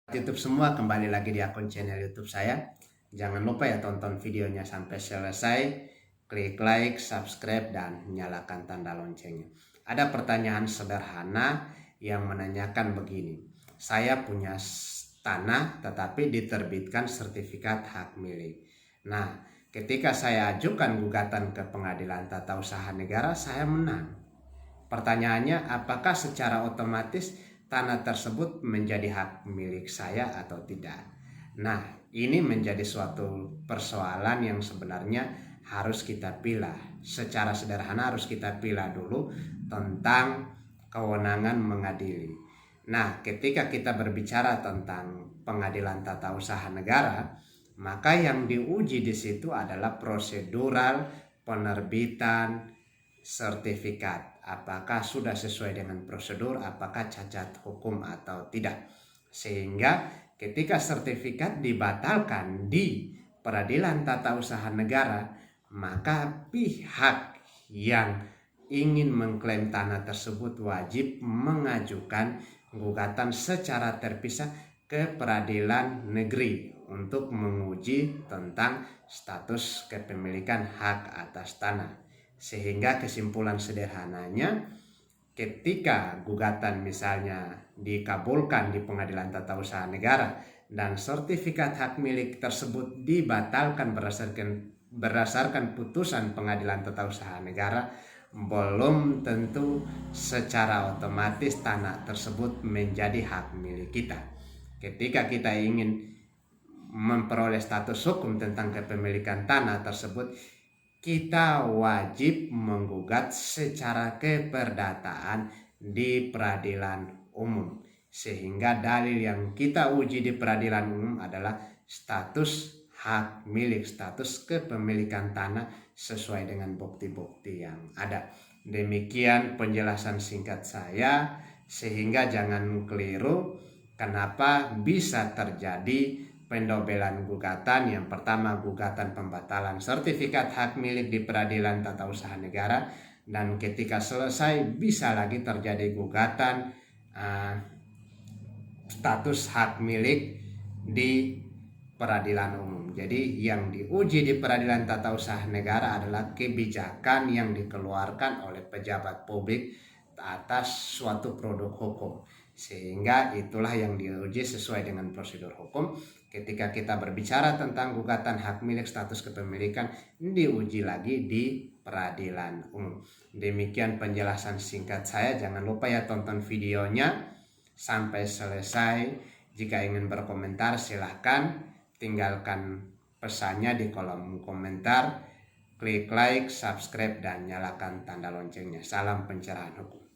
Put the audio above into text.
YouTube semua, kembali lagi di akun channel YouTube saya. Jangan lupa ya tonton videonya sampai selesai, klik like, subscribe, dan nyalakan tanda loncengnya. Ada pertanyaan sederhana yang menanyakan begini. Saya punya tanah tetapi diterbitkan sertifikat hak milik. Nah, ketika saya ajukan gugatan ke Pengadilan Tata Usaha Negara, saya menang. Pertanyaannya, apakah secara otomatis tanah tersebut menjadi hak milik saya atau tidak? Nah, ini menjadi suatu persoalan yang sebenarnya harus kita pilah. Secara sederhana harus kita pilah dulu tentang kewenangan mengadili. Nah, ketika kita berbicara tentang Pengadilan Tata Usaha Negara, maka yang diuji di situ adalah prosedural penerbitan sertifikat. Apakah sudah sesuai dengan prosedur, apakah cacat hukum atau tidak. Sehingga ketika sertifikat dibatalkan di Peradilan Tata Usaha Negara, maka pihak yang ingin mengklaim tanah tersebut wajib mengajukan gugatan secara terpisah ke peradilan negeri untuk menguji tentang status kepemilikan hak atas tanah. Sehingga kesimpulan sederhananya, ketika gugatan misalnya dikabulkan di Pengadilan Tata Usaha Negara dan sertifikat hak milik tersebut dibatalkan berdasarkan putusan Pengadilan Tata Usaha Negara, belum tentu secara otomatis tanah tersebut menjadi hak milik kita. Ketika kita ingin memperoleh status hukum tentang kepemilikan tanah tersebut, kita wajib menggugat secara keperdataan di peradilan umum. Sehingga dalil yang kita uji di peradilan umum adalah status hak milik, status kepemilikan tanah sesuai dengan bukti-bukti yang ada. Demikian penjelasan singkat saya, sehingga jangan keliru kenapa bisa terjadi pendobelan gugatan. Yang pertama, gugatan pembatalan sertifikat hak milik di Peradilan Tata Usaha Negara, dan ketika selesai bisa lagi terjadi gugatan status hak milik di peradilan umum. Jadi yang diuji di Peradilan Tata Usaha Negara adalah kebijakan yang dikeluarkan oleh pejabat publik atas suatu produk hukum. Sehingga itulah yang diuji sesuai dengan prosedur hukum. Ketika kita berbicara tentang gugatan hak milik status kepemilikan, diuji lagi di peradilan umum. Demikian penjelasan singkat saya. Jangan lupa ya tonton videonya sampai selesai. Jika ingin berkomentar silahkan tinggalkan pesannya di kolom komentar. Klik like, subscribe, dan nyalakan tanda loncengnya. Salam pencerahan hukum.